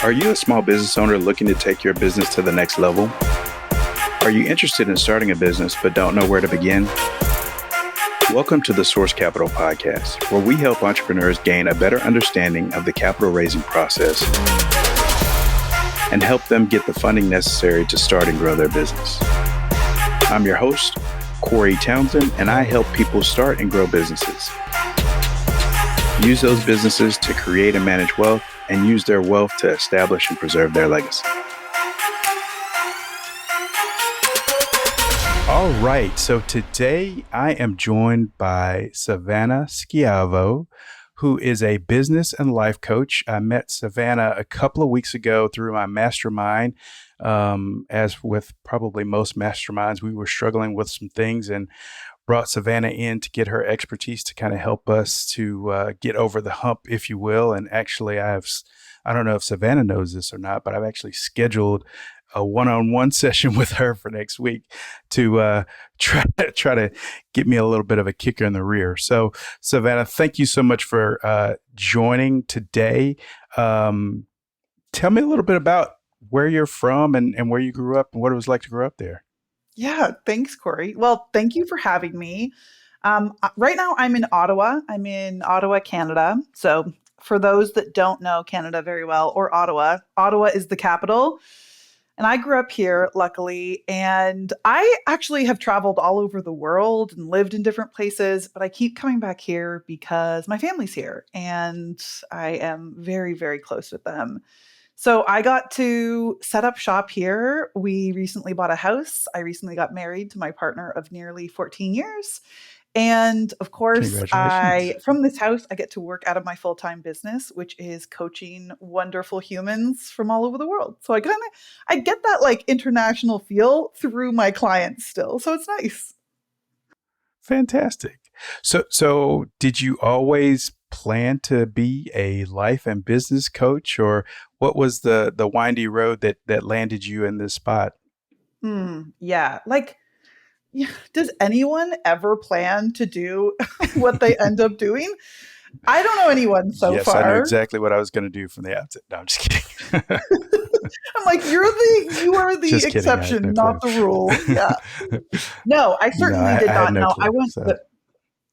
Are you a small business owner looking to take your business to the next level? Are you interested in starting a business but don't know where to begin? Welcome to the Source Capital Podcast, where we help entrepreneurs gain a better understanding of the capital raising process and help them get the funding necessary to start and grow their business. I'm your host, Corey Townsend, and I help people start and grow businesses. Use those businesses to create and manage wealth, and use their wealth to establish and preserve their legacy. All right, so today I am joined by Savanna Schiavo, who is a business and life coach. I met Savanna a couple of weeks ago through my mastermind. As with probably most masterminds, we were struggling with some things and brought Savanna in to get her expertise to kind of help us to get over the hump, if you will. And actually, I don't know if Savanna knows this or not, but I've actually scheduled a one-on-one session with her for next week to try to get me a little bit of a kicker in the rear. So, Savanna, thank you so much for joining today. Tell me a little bit about where you're from and where you grew up and what it was like to grow up there. Yeah, thanks, Corey. Well, thank you for having me. Right now, I'm in Ottawa. I'm in Ottawa, Canada. So for those that don't know Canada very well, or Ottawa, Ottawa is the capital. And I grew up here, luckily. And I actually have traveled all over the world and lived in different places, but I keep coming back here because my family's here and I am very, very close with them. So I got to set up shop here. We recently bought a house. I recently got married to my partner of nearly 14 years. And of course, from this house, I get to work out of my full-time business, which is coaching wonderful humans from all over the world. So I get that like international feel through my clients still. So it's nice. Fantastic. So did you always plan to be a life and business coach, or what was the windy road that landed you in this spot? Yeah. Does anyone ever plan to do what they end up doing? I don't know anyone so far. Yes, I know exactly what I was going to do from the outset. No, I'm just kidding. I'm like, you are the just exception, kidding, not the rule. Yeah. No, I certainly did not know.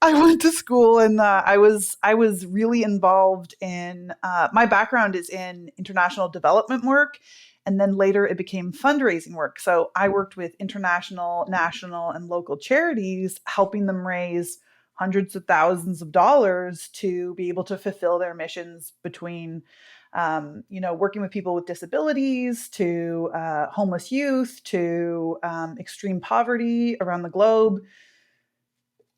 I went to school and I was really involved in, my background is in international development work. And then later it became fundraising work. So I worked with international, national, and local charities, helping them raise hundreds of thousands of dollars to be able to fulfill their missions between, working with people with disabilities, to homeless youth, to extreme poverty around the globe.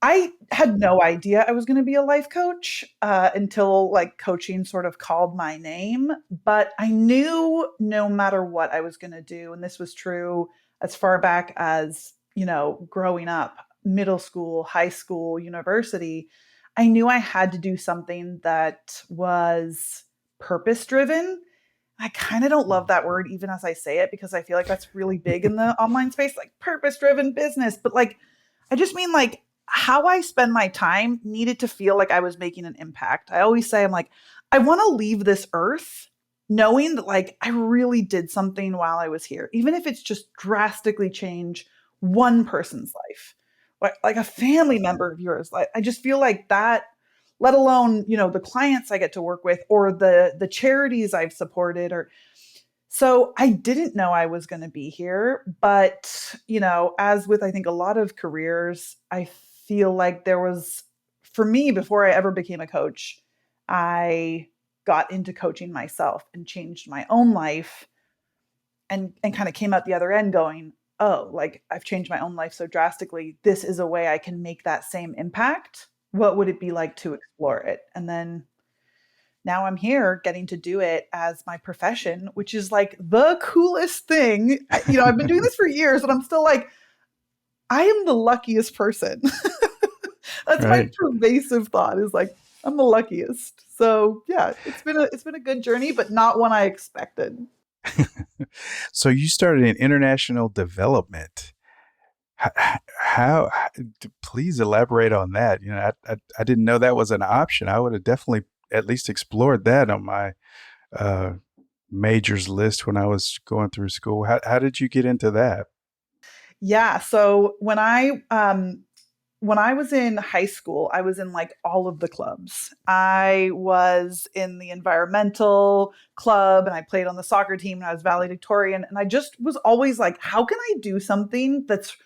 I had no idea I was going to be a life coach until like coaching sort of called my name, but I knew no matter what I was going to do, and this was true as far back as, growing up, middle school, high school, university, I knew I had to do something that was purpose driven. I kind of don't love that word even as I say it, because I feel like that's really big in the online space, like purpose driven business. But like, I just mean like, how I spend my time needed to feel like I was making an impact. I always say, I'm like, I want to leave this earth knowing that like I really did something while I was here, even if it's just drastically change one person's life, like a family member of yours. Like, I just feel like that, let alone, the clients I get to work with or the charities I've supported. So I didn't know I was going to be here, but, as with, I think a lot of careers, I feel like there was, for me, before I ever became a coach, I got into coaching myself and changed my own life and kind of came out the other end going, oh, like I've changed my own life so drastically. This is a way I can make that same impact. What would it be like to explore it? And then now I'm here getting to do it as my profession, which is like the coolest thing. I've been doing this for years and I'm still like, I am the luckiest person. That's right. My pervasive thought is like, I'm the luckiest. So yeah, it's been a good journey, but not one I expected. So you started in international development. How please elaborate on that. I didn't know that was an option. I would have definitely at least explored that on my majors list when I was going through school. How did you get into that? Yeah. So when I was in high school, I was in like all of the clubs. I was in the environmental club and I played on the soccer team and I was valedictorian. And I just was always like, how can I do something that's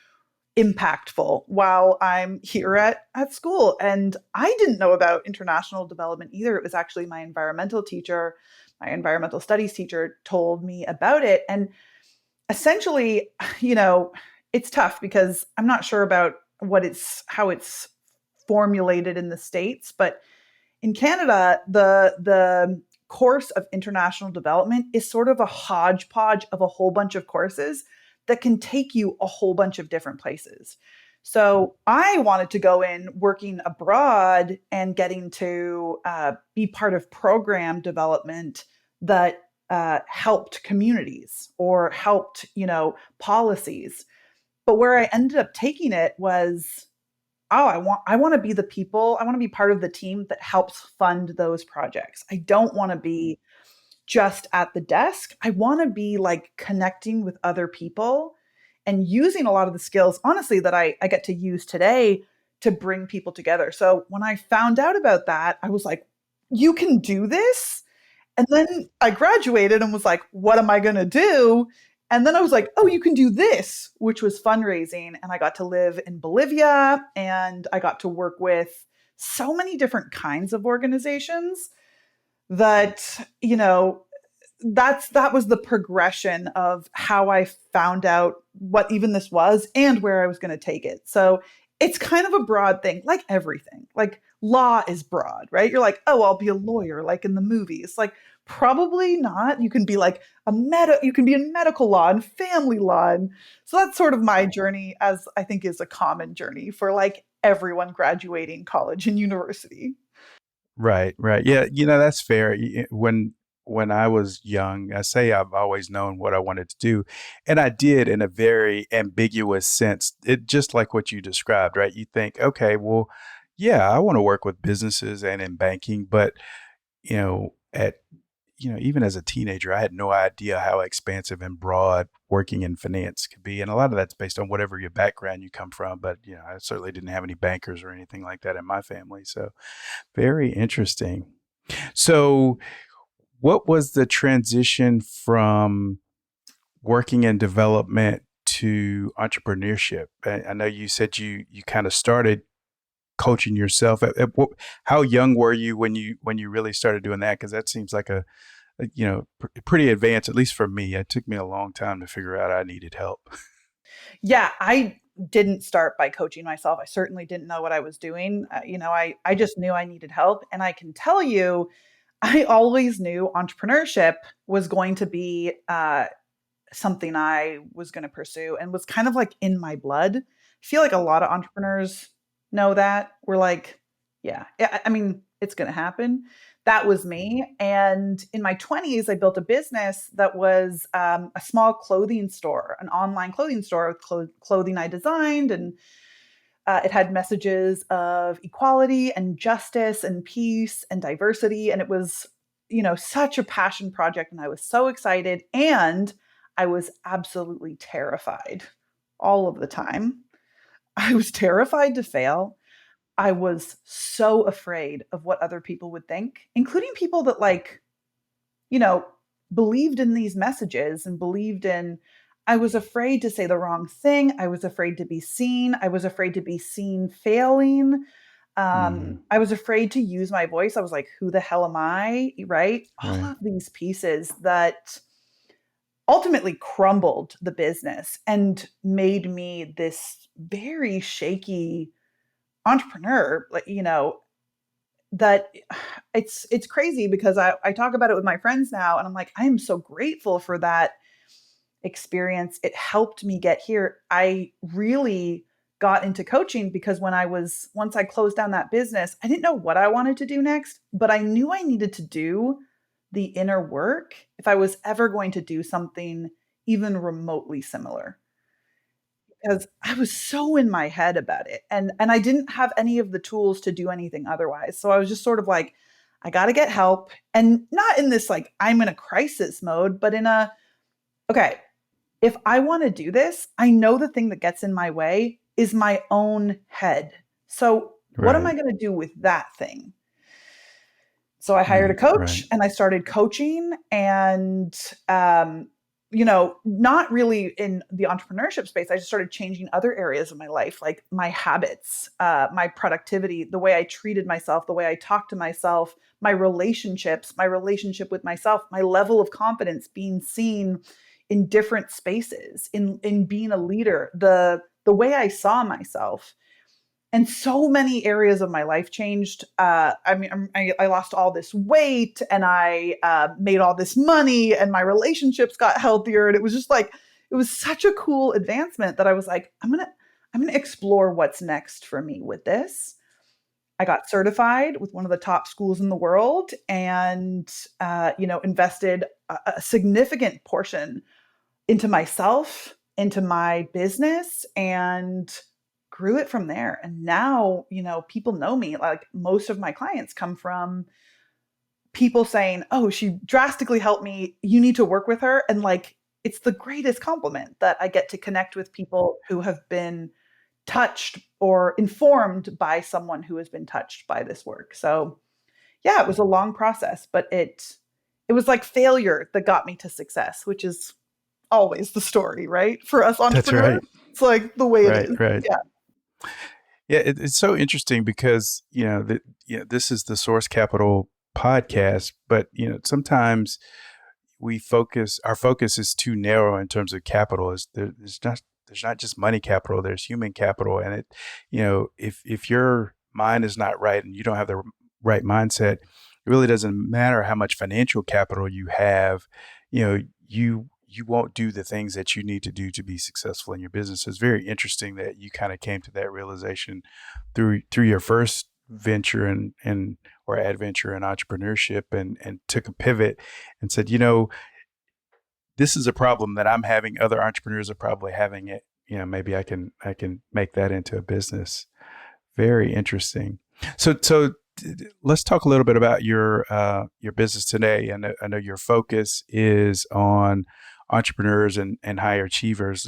impactful while I'm here at school? And I didn't know about international development either. It was actually my environmental teacher, my environmental studies teacher told me about it. And essentially, you know, it's tough because I'm not sure about how it's formulated in the States, but in Canada, the course of international development is sort of a hodgepodge of a whole bunch of courses that can take you a whole bunch of different places. So I wanted to go in working abroad and getting to be part of program development that helped communities or helped, policies. But where I ended up taking it was, oh, I want to be the people, I want to be part of the team that helps fund those projects. I don't want to be just at the desk. I want to be like connecting with other people and using a lot of the skills, honestly, that I get to use today to bring people together. So when I found out about that, I was like, you can do this? And then I graduated and was like, what am I going to do? And then I was like, oh, you can do this, which was fundraising. And I got to live in Bolivia and I got to work with so many different kinds of organizations that, that was the progression of how I found out what even this was and where I was going to take it. So it's kind of a broad thing, like everything. Like law is broad, right? You're like, oh, I'll be a lawyer, like in the movies. Like probably not. You can be like you can be in medical law and family law. And so that's sort of my journey, as I think is a common journey for like everyone graduating college and university. Right, right. Yeah, that's fair. When I was young, I say I've always known what I wanted to do, and I did in a very ambiguous sense. It just like what you described, right? You think, okay, well, yeah, I want to work with businesses and in banking, but at even as a teenager, I had no idea how expansive and broad working in finance could be. And a lot of that's based on whatever your background you come from. But, I certainly didn't have any bankers or anything like that in my family. So very interesting. So, what was the transition from working in development to entrepreneurship? I know you said you kind of started coaching yourself. How young were you when you really started doing that? Because that seems like pretty advanced, at least for me. It took me a long time to figure out I needed help. Yeah, I didn't start by coaching myself. I certainly didn't know what I was doing. I just knew I needed help. And I can tell you, I always knew entrepreneurship was going to be something I was going to pursue and was kind of like in my blood. I feel like a lot of entrepreneurs know that. We're like, yeah, I mean, it's going to happen. That was me. And in my 20s, I built a business that was a small clothing store, an online clothing store with clothing I designed. And it had messages of equality and justice and peace and diversity. And it was, such a passion project. And I was so excited. And I was absolutely terrified all of the time. I was terrified to fail. I was so afraid of what other people would think, including people that you know, believed in these messages and believed in. I was afraid to say the wrong thing. I was afraid to be seen. I was afraid to be seen failing. Mm, I was afraid to use my voice. I was like, who the hell am I? Right? All right. of these pieces that ultimately crumbled the business and made me this very shaky entrepreneur, that it's crazy because I talk about it with my friends now and I'm like, I am so grateful for that experience. It helped me get here. I really got into coaching because once I closed down that business, I didn't know what I wanted to do next, but I knew I needed to do the inner work if I was ever going to do something even remotely similar, because I was so in my head about it and I didn't have any of the tools to do anything otherwise. So I was just sort of like, I got to get help. And not in this, like, I'm in a crisis mode, but in a, okay, if I want to do this, I know the thing that gets in my way is my own head. So what am I going to do with that thing? So I hired a coach and I started coaching and, not really in the entrepreneurship space. I just started changing other areas of my life, like my habits, my productivity, the way I treated myself, the way I talked to myself, my relationships, my relationship with myself, my level of confidence, being seen in different spaces, in being a leader, the way I saw myself. And so many areas of my life changed. I lost all this weight, and I made all this money, and my relationships got healthier. And it was just like, it was such a cool advancement that I was like, I'm gonna explore what's next for me with this. I got certified with one of the top schools in the world, and invested a significant portion into myself, into my business, and grew it from there. And now, people know me. Like, most of my clients come from people saying, "Oh, she drastically helped me. You need to work with her." And like, it's the greatest compliment that I get to connect with people who have been touched or informed by someone who has been touched by this work. So, yeah, it was a long process, but it was like failure that got me to success, which is always the story, right? For us entrepreneurs, right. It's like the way it is. Right. Yeah. Yeah, it's so interesting because this is the Source Capital podcast, but sometimes our focus is too narrow in terms of capital. There's not just money capital, there's human capital, and if your mind is not right and you don't have the right mindset, it really doesn't matter how much financial capital you have. You won't do the things that you need to do to be successful in your business. So it's very interesting that you kind of came to that realization through your first venture and or adventure in entrepreneurship, and took a pivot and said, this is a problem that I'm having. Other entrepreneurs are probably having it. Maybe I can make that into a business. Very interesting. So let's talk a little bit about your business today. I know your focus is on entrepreneurs and higher achievers.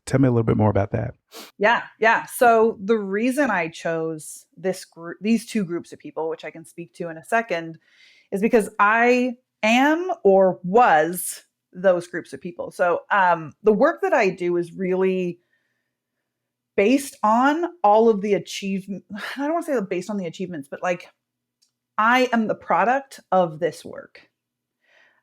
Tell me a little bit more about that. Yeah. So the reason I chose these two groups of people, which I can speak to in a second, is because I am or was those groups of people. So the work that I do is really based on all of the achievement. I don't want to say based on the achievements, but like, I am the product of this work,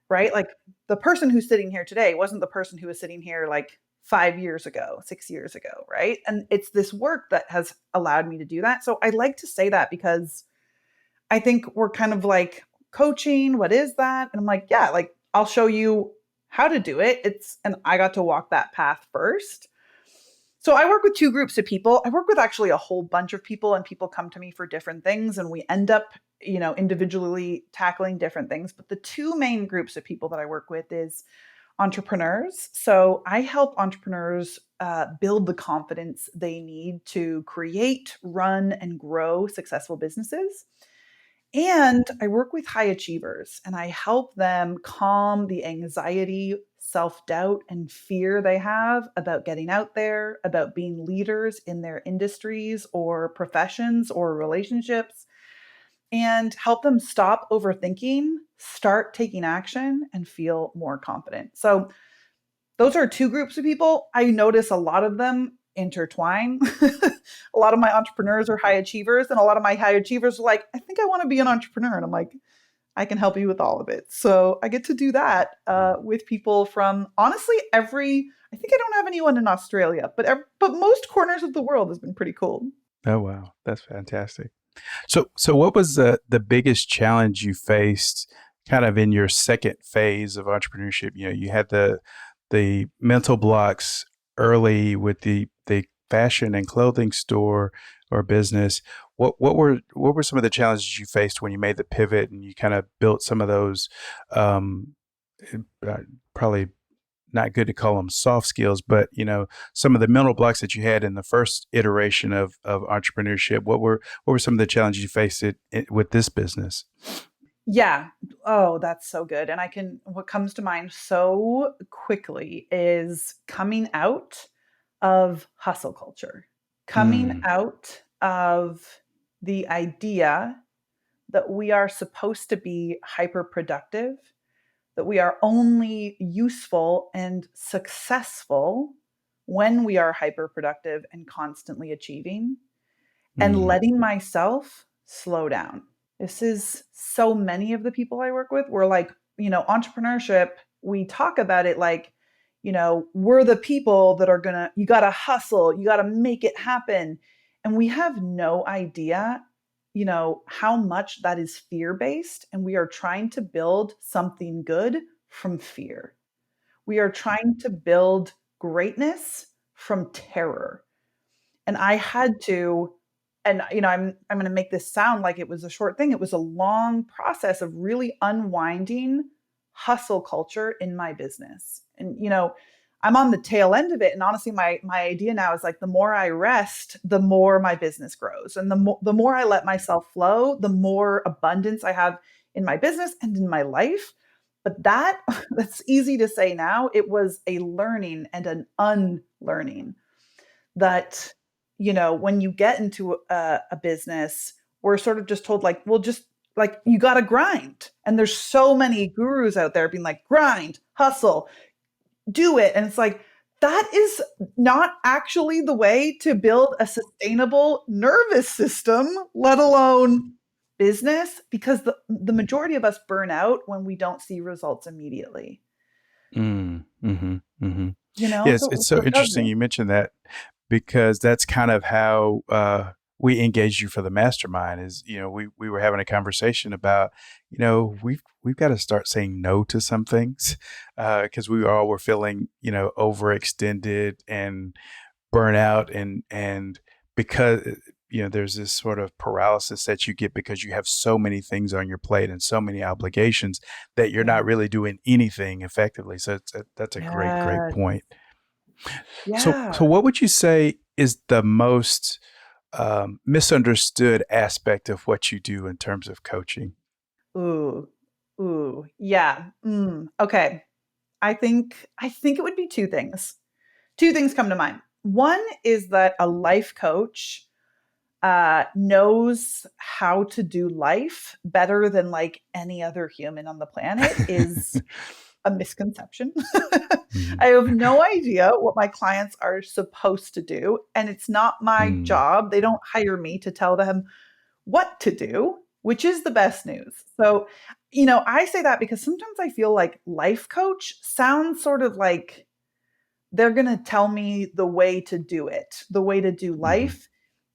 right? Like, the person who's sitting here today wasn't the person who was sitting here like 5 years ago, 6 years ago, right? And it's this work that has allowed me to do that. So I like to say that because I think we're kind of like, coaching, what is that? And I'm like, yeah, like, I'll show you how to do it. And I got to walk that path first. So I work with two groups of people. I work with actually a whole bunch of people, and people come to me for different things, and we end up, individually tackling different things. But the two main groups of people that I work with is entrepreneurs. So I help entrepreneurs build the confidence they need to create, run, and grow successful businesses. And I work with high achievers, and I help them calm the anxiety, self doubt, and fear they have about getting out there, about being leaders in their industries or professions or relationships, and help them stop overthinking, start taking action, and feel more confident. So, those are two groups of people. I notice a lot of them intertwine. A lot of my entrepreneurs are high achievers, and a lot of my high achievers are like, I think I want to be an entrepreneur. And I'm like, I can help you with all of it. So I get to do that with people from, honestly, I think I don't have anyone in Australia, but most corners of the world has been pretty cool. Oh, wow. That's fantastic. So what was the biggest challenge you faced kind of in your second phase of entrepreneurship? You had the mental blocks early with the fashion and clothing store or business. What were some of the challenges you faced when you made the pivot and you kind of built some of those probably not good to call them soft skills, but some of the mental blocks that you had in the first iteration of entrepreneurship. What were some of the challenges you faced with this business? Yeah. Oh, that's so good. And what comes to mind so quickly is coming out of hustle culture, coming Mm, out of the idea that we are supposed to be hyper productive, that we are only useful and successful when we are hyper productive and constantly achieving, and mm, letting myself slow down. This is so many of the people I work with. We're like, entrepreneurship, we talk about it like, we're the people that are gonna, you gotta hustle, you gotta make it happen. And we have no idea, how much that is fear based. And we are trying to build something good from fear. We are trying to build greatness from terror. And I had to, and I'm going to make this sound like it was a short thing. It was a long process of really unwinding hustle culture in my business. And I'm on the tail end of it, and honestly my idea now is like, the more I rest, the more my business grows, and the more I let myself flow, the more abundance I have in my business and in my life. But that's easy to say now. It was a learning and an unlearning that, when you get into a business, we're sort of just told like, well, just like, you got to grind. And there's so many gurus out there being like, grind, hustle, do it. And it's like, that is not actually the way to build a sustainable nervous system, let alone business, because the majority of us burn out when we don't see results immediately. mm, mm-hmm, mm-hmm. Yes, So it's so it does interesting it. you mentioned that because that's kind of how we engaged you for the mastermind. Is we were having a conversation about we've got to start saying no to some things because we all were feeling overextended and burnout and because there's this sort of paralysis that you get because you have so many things on your plate and so many obligations that you're Yeah. not really doing anything effectively. So that's a great Yeah. point. So Yeah. what would you say is the most misunderstood aspect of what you do in terms of coaching? Ooh. Ooh. Yeah. Okay. I think it would be two things. Two things come to mind. One is that a life coach knows how to do life better than like any other human on the planet is a misconception. Mhm. I have no idea what my clients are supposed to do, and it's not my Mm, job. They don't hire me to tell them what to do, which is the best news. So, I say that because sometimes I feel like life coach sounds sort of like they're going to tell me the way to do it, the way to do mhm, life.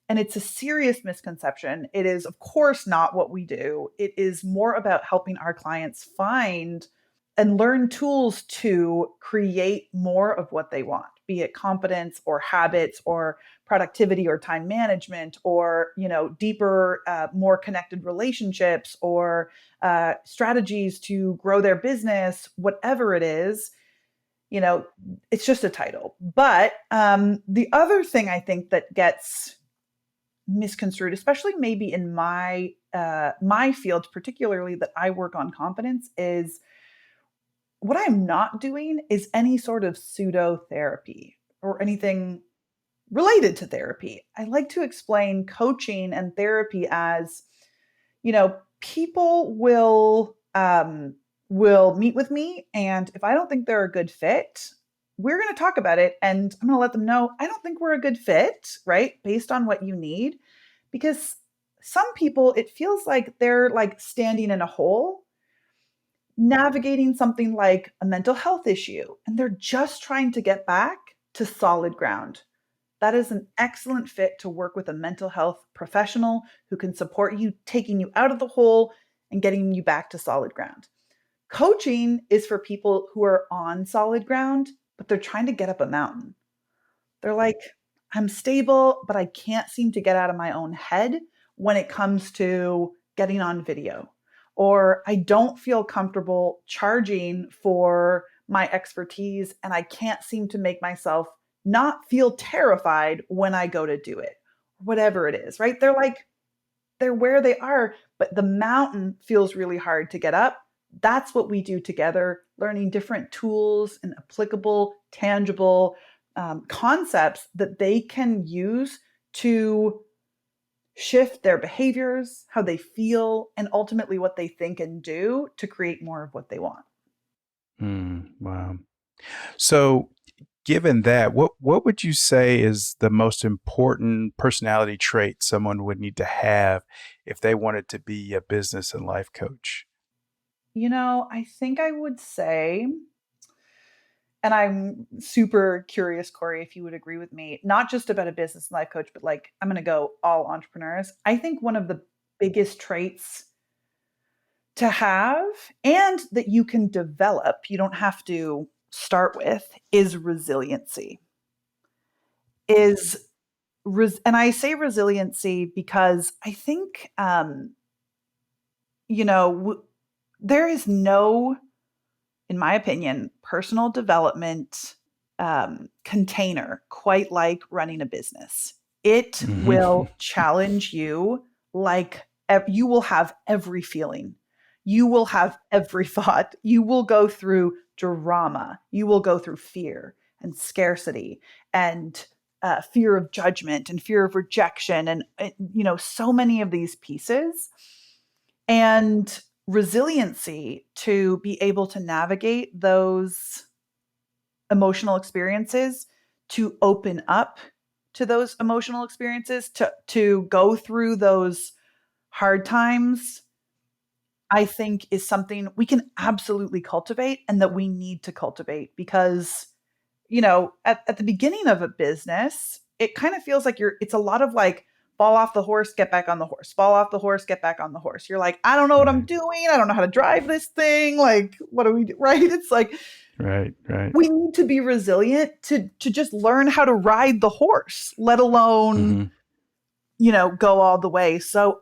And it's a serious misconception. It is, of course, not what we do. It is more about helping our clients find and learn tools to create more of what they want, be it competence or habits or productivity or time management or, deeper, more connected relationships or strategies to grow their business, whatever it is. you know, it's just a title. But the other thing I think that gets misconstrued, especially maybe in my field, particularly that I work on competence, is what I'm not doing is any sort of pseudo therapy or anything related to therapy. I like to explain coaching and therapy as, people will meet with me, and if I don't think they're a good fit, we're going to talk about it, and I'm going to let them know I don't think we're a good fit, right? Based on what you need, because some people, it feels like they're like standing in a hole navigating something like a mental health issue, and they're just trying to get back to solid ground. That is an excellent fit to work with a mental health professional who can support you, taking you out of the hole and getting you back to solid ground. Coaching is for people who are on solid ground, but they're trying to get up a mountain. They're like, I'm stable, but I can't seem to get out of my own head when it comes to getting on video. Or I don't feel comfortable charging for my expertise, and I can't seem to make myself not feel terrified when I go to do it, whatever it is, right? They're where they are, but the mountain feels really hard to get up. That's what we do together, learning different tools and applicable, tangible concepts that they can use to shift their behaviors, how they feel, and ultimately what they think and do to create more of what they want. Wow. So, given that, what would you say is the most important personality trait someone would need to have if they wanted to be a business and life coach? I think I would say, and I'm super curious, Corey, if you would agree with me, not just about a business and life coach, but like I'm going to go all entrepreneurs. I think one of the biggest traits to have and that you can develop, you don't have to start with, is resiliency. And I say resiliency because I think, there is no, in my opinion, personal development container quite like running a business. It will challenge you like you will have every feeling. You will have every thought. You will go through drama. You will go through fear and scarcity and fear of judgment and fear of rejection and, so many of these pieces. And resiliency to be able to navigate those emotional experiences, to open up to those emotional experiences, to go through those hard times, I think is something we can absolutely cultivate and that we need to cultivate because, at the beginning of a business, it kind of feels like it's a lot of like, fall off the horse, get back on the horse, fall off the horse, get back on the horse. You're like, I don't know what I'm doing. I don't know how to drive this thing. Like, what do we do? Right. It's like, right. We need to be resilient to just learn how to ride the horse, let alone, go all the way. So,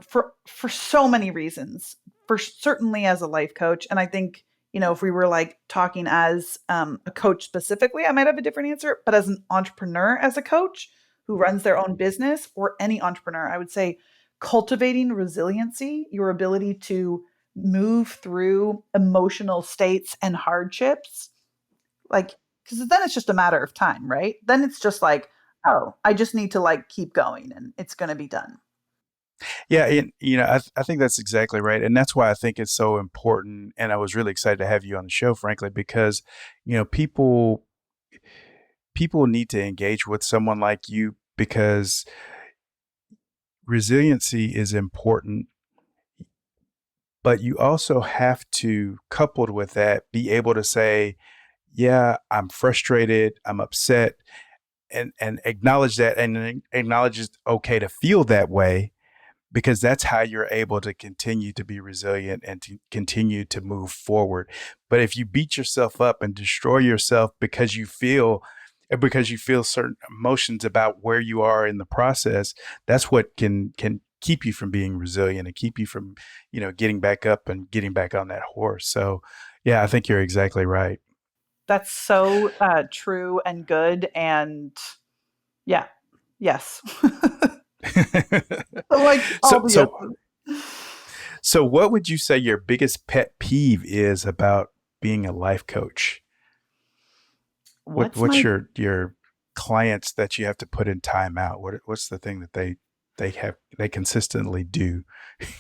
for so many reasons, for certainly as a life coach. And I think, if we were like talking as a coach specifically, I might have a different answer, but as an entrepreneur, as a coach who runs their own business, or any entrepreneur, I would say cultivating resiliency, your ability to move through emotional states and hardships, like, because then it's just a matter of time, right? Then it's just like, oh, I just need to like keep going and it's going to be done. Yeah, and I think that's exactly right, and that's why I think it's so important. And I was really excited to have you on the show, frankly, because people need to engage with someone like you because resiliency is important, but you also have to, coupled with that, be able to say, yeah, I'm frustrated, I'm upset, and acknowledge that, and acknowledge it's okay to feel that way, because that's how you're able to continue to be resilient and to continue to move forward. But if you beat yourself up and destroy yourself because you feel certain emotions about where you are in the process, that's what can keep you from being resilient and keep you from, getting back up and getting back on that horse. So, yeah, I think you're exactly right. That's so true and good. And yeah, yes. Like all so what would you say your biggest pet peeve is about being a life coach? What's your clients that you have to put in timeout? What's the thing that they consistently do?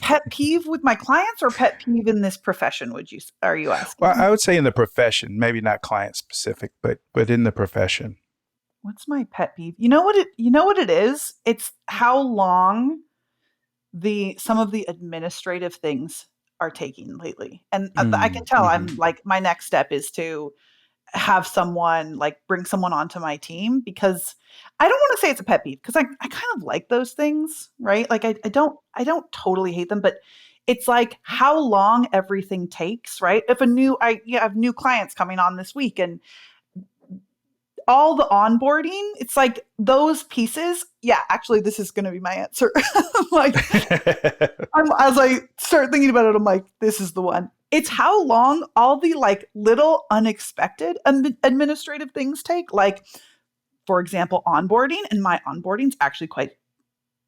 Pet peeve with my clients or pet peeve in this profession? Are you asking? Well, I would say in the profession, maybe not client specific, but in the profession. What's my pet peeve? You know what it is? It's how long some of the administrative things are taking lately. And I can tell I'm like, my next step is to have someone like bring someone onto my team, because I don't want to say it's a pet peeve, because I kind of like those things, right? Like I don't totally hate them, but it's like how long everything takes, right? If I have new clients coming on this week and all the onboarding, it's like those pieces. Yeah, actually, this is going to be my answer. Like, as I start thinking about it, I'm like, this is the one. it's how long all the like little unexpected administrative things take. Like, for example, onboarding, and my onboarding's actually quite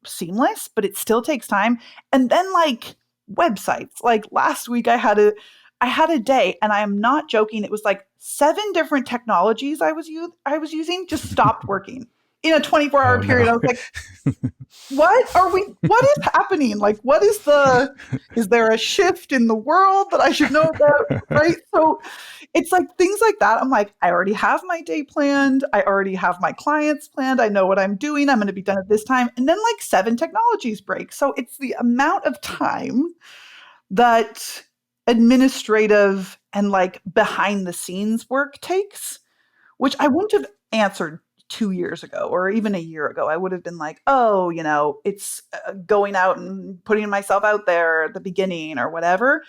seamless, but it still takes time. And then like websites. Like last week I had a day, and I am not joking, it was like 7 different technologies I was using just stopped working in a 24-hour Oh period. no. I was like, what is happening? Like, is there a shift in the world that I should know about? Right. So it's like things like that. I'm like, I already have my day planned. I already have my clients planned. I know what I'm doing. I'm going to be done at this time. And then like 7 technologies break. So it's the amount of time that administrative and like behind the scenes work takes, which I wouldn't have answered 2 years ago or even a year ago. I would have been like, oh, it's going out and putting myself out there at the beginning or whatever.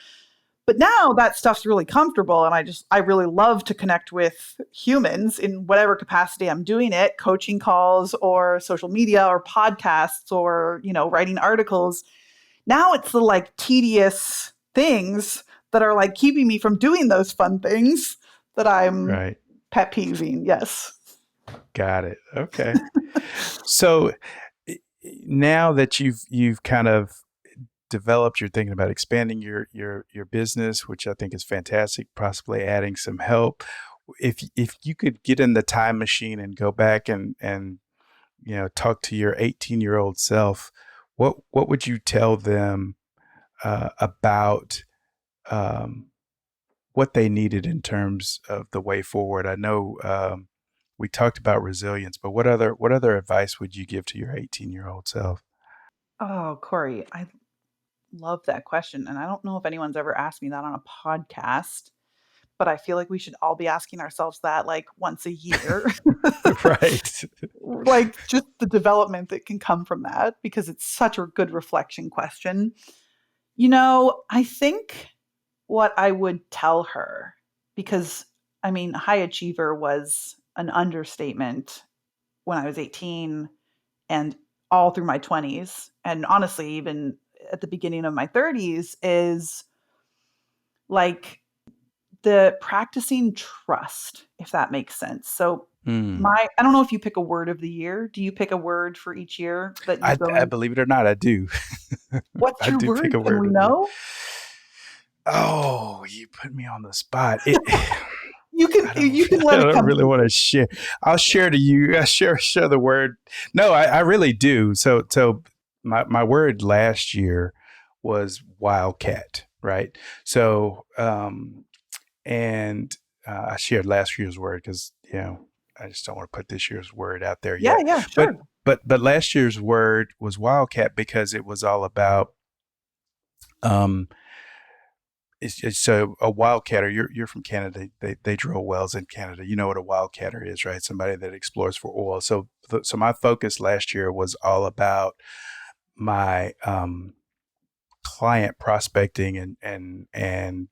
But now that stuff's really comfortable. And I really love to connect with humans in whatever capacity I'm doing it, coaching calls or social media or podcasts or, writing articles. Now it's the like tedious things that are like keeping me from doing those fun things that I'm Right. pet peeving. Yes. Got it. Okay. So now that you've kind of developed, you're thinking about expanding your business, which I think is fantastic, possibly adding some help. If you could get in the time machine and go back and talk to your 18-year-old self, what would you tell them about what they needed in terms of the way forward? I know we talked about resilience, but what other advice would you give to your 18-year-old self? Oh, Corey, I love that question. And I don't know if anyone's ever asked me that on a podcast, but I feel like we should all be asking ourselves that like once a year. Right. Like just the development that can come from that, because it's such a good reflection question. I think what I would tell her, because I mean, high achiever was an understatement when I was 18 and all through my 20s. And honestly, even at the beginning of my 30s, is like the practicing trust, if that makes sense. So, Mm. I don't know if you pick a word of the year. Do you pick a word for each year that you go I in? believe it or not, I do. What's I your do pick word? a Can word we of the year. know? Oh, you put me on the spot. It. You can I don't. you can I let it don't come really to want you. to share. I'll share to you. I share the word. No, I really do. So my word last year was wildcat. Right. So and I shared last year's word because I just don't want to put this year's word out there Yeah, yet. yeah, But sure. but last year's word was wildcat because it was all about um it's so a wildcatter. You're from Canada. They drill wells in Canada. You know what a wildcatter is, right? Somebody that explores for oil. So my focus last year was all about my client prospecting and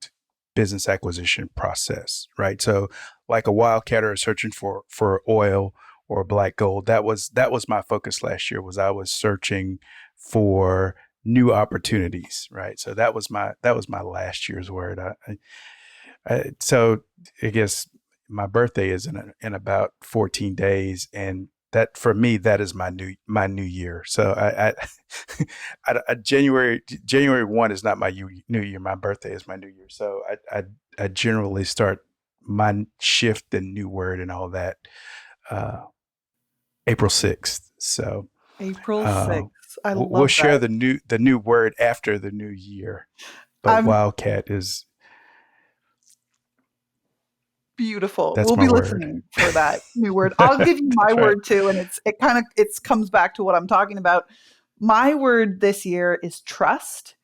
business acquisition process, right? So like a wildcatter searching for oil or black gold. That was my focus last year. Was I was searching for new opportunities, right? So that was my last year's word. So I guess my birthday is in about 14 days, and that for me that is my new year. So January 1 is not my new year. My birthday is my new year. So I generally start my shift and new word and all that uh, April 6th. So April uh, 6th. I we'll love share that. the new word after the new year. But I'm wildcat is beautiful. that's We'll my be word. listening for that new word. I'll give you my That's right. word too, and it comes back to what I'm talking about. My word this year is trust.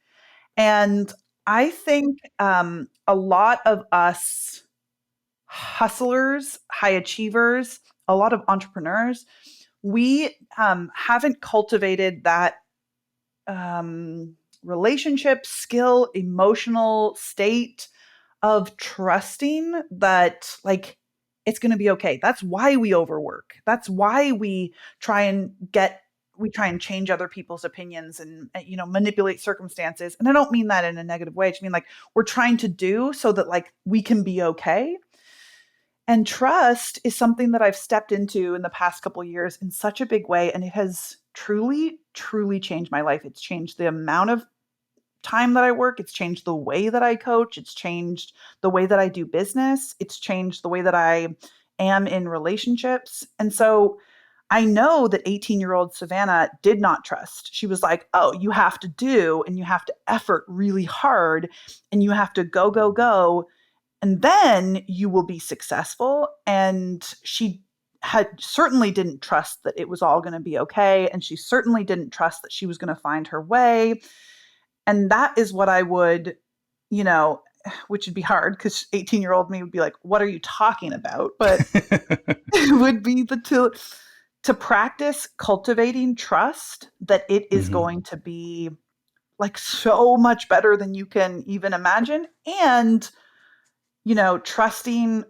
And I think a lot of us hustlers, high achievers, a lot of entrepreneurs, we haven't cultivated that relationship, skill, emotional state of trusting that, like, it's going to be okay. That's why we overwork. That's why we try and get we try and change other people's opinions and, manipulate circumstances. And I don't mean that in a negative way. I just mean like we're trying to do so that like we can be okay. And trust is something that I've stepped into in the past couple of years in such a big way. And it has truly, truly changed my life. It's changed the amount of time that I work. It's changed the way that I coach. It's changed the way that I do business. It's changed the way that I am in relationships. And so I know that 18-year-old Savanna did not trust. She was like, oh, you have to do, and you have to effort really hard, and you have to go, go, go, and then you will be successful. And she had certainly didn't trust that it was all going to be okay. And she certainly didn't trust that she was going to find her way. And that is what I would, which would be hard because 18-year-old me would be like, what are you talking about? But it would be to practice cultivating trust that it is going to be like so much better than you can even imagine. And, trust in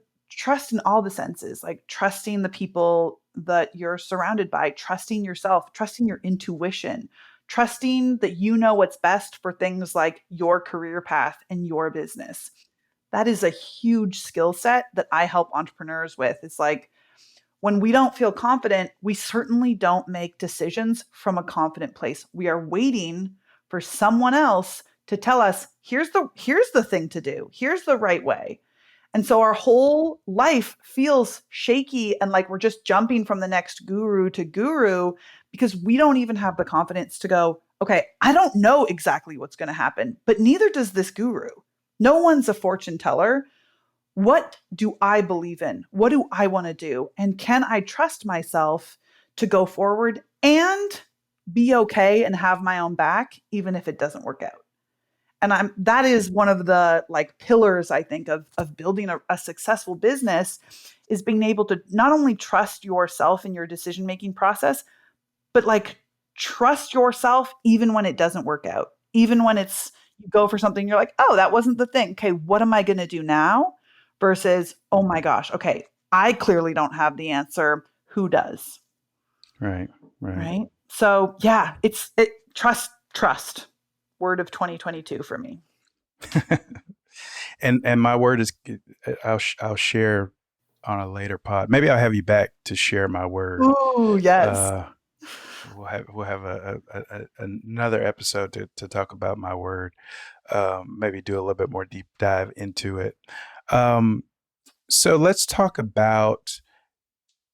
all the senses, like trusting the people that you're surrounded by, trusting yourself, trusting your intuition, trusting that you know what's best for things like your career path and your business. That is a huge skill set that I help entrepreneurs with. It's like when we don't feel confident, we certainly don't make decisions from a confident place. We are waiting for someone else to tell us, here's the thing to do. Here's the right way. And so our whole life feels shaky and like we're just jumping from the next guru to guru because we don't even have the confidence to go, okay, I don't know exactly what's going to happen, but neither does this guru. No one's a fortune teller. What do I believe in? What do I want to do? And can I trust myself to go forward and be okay and have my own back, even if it doesn't work out? And that is one of the like pillars, I think, of building a successful business, is being able to not only trust yourself in your decision-making process, but like trust yourself even when it doesn't work out. Even when you go for something, you're like, oh, that wasn't the thing. Okay, what am I going to do now? Versus, oh my gosh, okay, I clearly don't have the answer. Who does? Right. So yeah, trust. Word of 2022 for me. and my word is, I'll share on a later pod. Maybe I'll have you back to share my word. Ooh, yes. We'll have another episode to talk about my word. Maybe do a little bit more deep dive into it. So let's talk about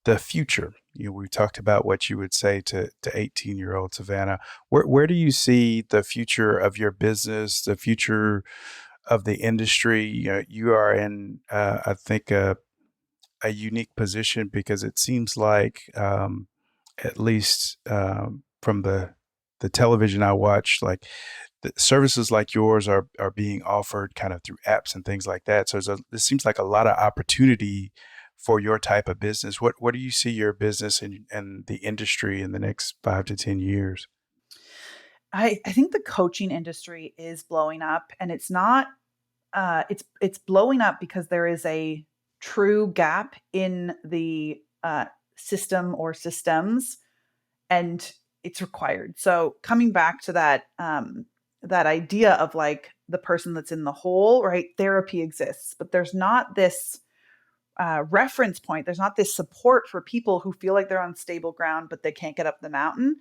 the future. We talked about what you would say to 18-year-old Savanna. Where do you see the future of your business, the future of the industry? You are in, I think, a unique position because it seems like, at least from the television I watch, like the services like yours are being offered kind of through apps and things like that. So it seems like a lot of opportunity for your type of business. What do you see your business and the industry in the next 5 to 10 years? I think the coaching industry is blowing up, and it's not. It's blowing up because there is a true gap in the system or systems, and it's required. So coming back to that that idea of like the person that's in the hole, right? Therapy exists, but there's not this reference point. There's not this support for people who feel like they're on stable ground, but they can't get up the mountain.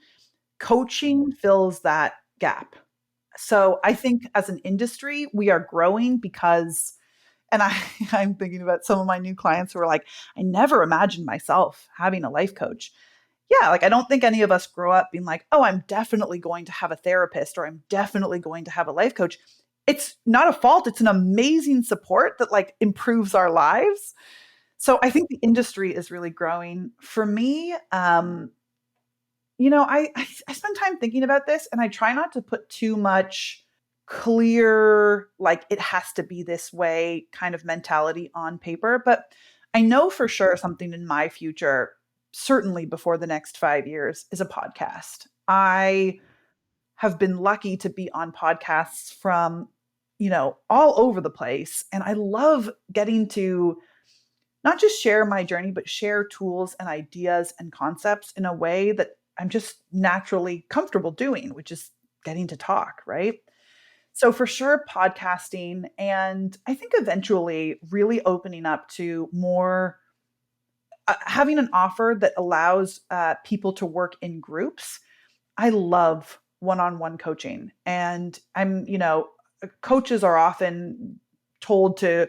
Coaching fills that gap. So I think as an industry, we are growing because, and I'm thinking about some of my new clients who are like, I never imagined myself having a life coach. Yeah, like I don't think any of us grow up being like, oh, I'm definitely going to have a therapist or I'm definitely going to have a life coach. It's not a fault. It's an amazing support that like improves our lives. So I think the industry is really growing. For me, I spend time thinking about this and I try not to put too much clear, like it has to be this way kind of mentality on paper. But I know for sure something in my future, certainly before the next 5 years, is a podcast. I have been lucky to be on podcasts from, all over the place. And I love getting to not just share my journey, but share tools and ideas and concepts in a way that I'm just naturally comfortable doing, which is getting to talk, right? So for sure, podcasting, and I think eventually really opening up to more having an offer that allows people to work in groups. I love one-on-one coaching, and coaches are often told to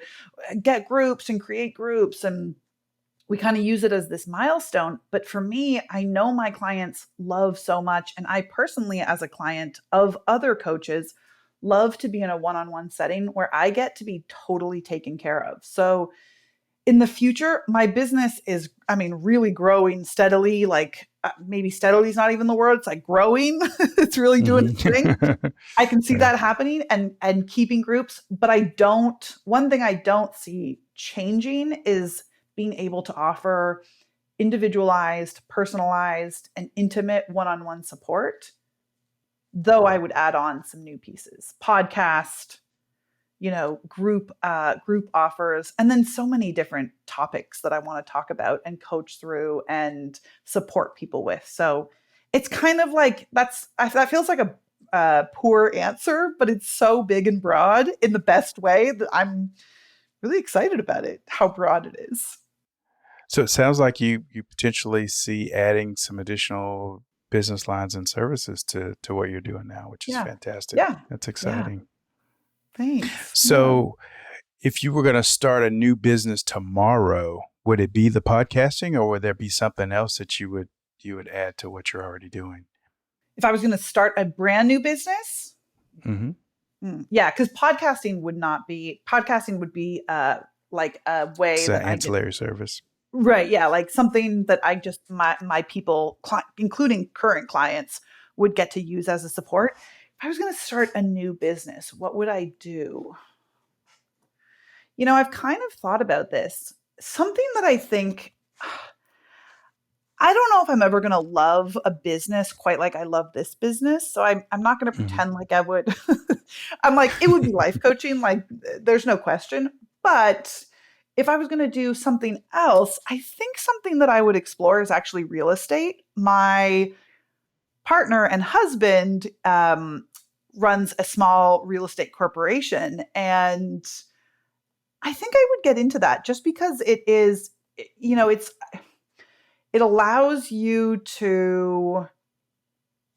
get groups and create groups, and we kind of use it as this milestone. But for me, I know my clients love so much, and I personally, as a client of other coaches, love to be in a one-on-one setting where I get to be totally taken care of. So in the future, my business is, really growing steadily. Like maybe steadily is not even the word. It's like growing. It's really doing its thing. I can see that happening and keeping groups, but one thing I don't see changing is being able to offer individualized, personalized, and intimate one-on-one support. Though I would add on some new pieces, podcast, group offers, and then so many different topics that I want to talk about and coach through and support people with. So it's kind of like that feels like a poor answer, but it's so big and broad in the best way that I'm really excited about it, how broad it is. So it sounds like you potentially see adding some additional business lines and services to what you're doing now, which is fantastic. Yeah. That's exciting. Yeah. Thanks. So if you were going to start a new business tomorrow, would it be the podcasting, or would there be something else that you would add to what you're already doing? If I was going to start a brand new business? Yeah, because podcasting would be like a way it's an ancillary service. Right. Yeah. Like something that I just, my people, including current clients, would get to use as a support. If I was going to start a new business, what would I do? I've kind of thought about this. Something that I think, I don't know if I'm ever going to love a business quite like I love this business. So I'm not going to pretend like I would. I'm like, it would be life coaching. Like there's no question. But if I was going to do something else, I think something that I would explore is actually real estate. My partner and husband runs a small real estate corporation, and I think I would get into that just because it allows you to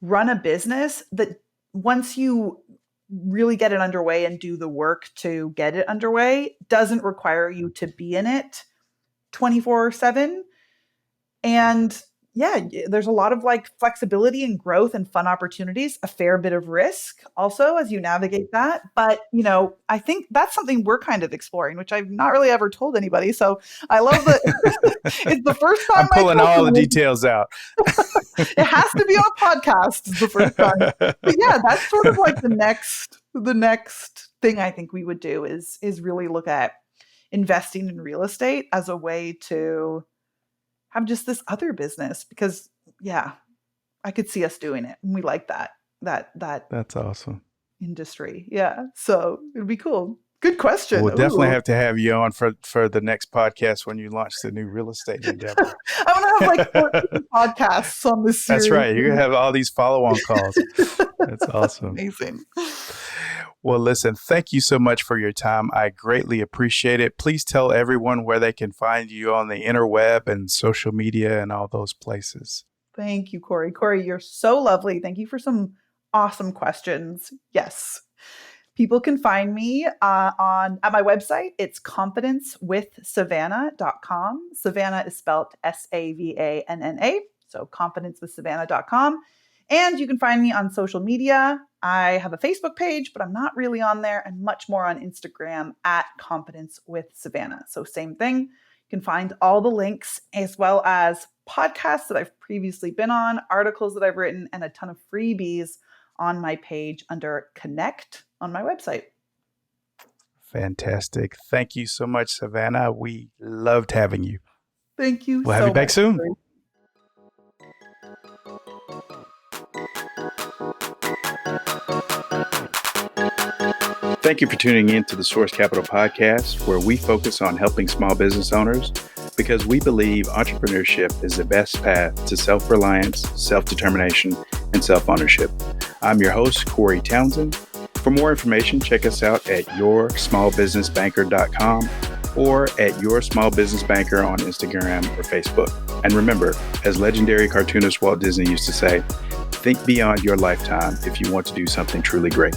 run a business that once you really get it underway and do the work to get it underway doesn't require you to be in it 24/7. And there's a lot of like flexibility and growth and fun opportunities, a fair bit of risk also as you navigate that. But, I think that's something we're kind of exploring, which I've not really ever told anybody. So I love that it's the first time I'm pulling all the details out. It has to be on a podcast. It's the first time. But yeah, that's sort of like the next thing I think we would do is really look at investing in real estate as a way to have just this other business, because I could see us doing it. And we like that. That's awesome. Industry. Yeah. So it'd be cool. Good question. We'll definitely have to have you on for the next podcast when you launch the new real estate endeavor. I'm going to have like 14 podcasts on this series. That's right. You're going to have all these follow-on calls. That's awesome. Amazing. Well, listen, thank you so much for your time. I greatly appreciate it. Please tell everyone where they can find you on the interweb and social media and all those places. Thank you, Corey. Corey, you're so lovely. Thank you for some awesome questions. Yes. People can find me at my website. It's confidencewithsavanna.com. Savanna is spelled Savanna. So confidencewithsavanna.com. And you can find me on social media. I have a Facebook page, but I'm not really on there, and much more on Instagram at Confidence with Savanna. So same thing. You can find all the links as well as podcasts that I've previously been on, articles that I've written, and a ton of freebies on my page under Connect on my website. Fantastic. Thank you so much, Savanna. We loved having you. Thank you. We'll have you back soon. Thank you for tuning in to the Source Capital Podcast, where we focus on helping small business owners because we believe entrepreneurship is the best path to self-reliance, self-determination, and self-ownership. I'm your host, Corey Townsend. For more information, check us out at yoursmallbusinessbanker.com or at Your Small Business Banker on Instagram or Facebook. And remember, as legendary cartoonist Walt Disney used to say, think beyond your lifetime if you want to do something truly great.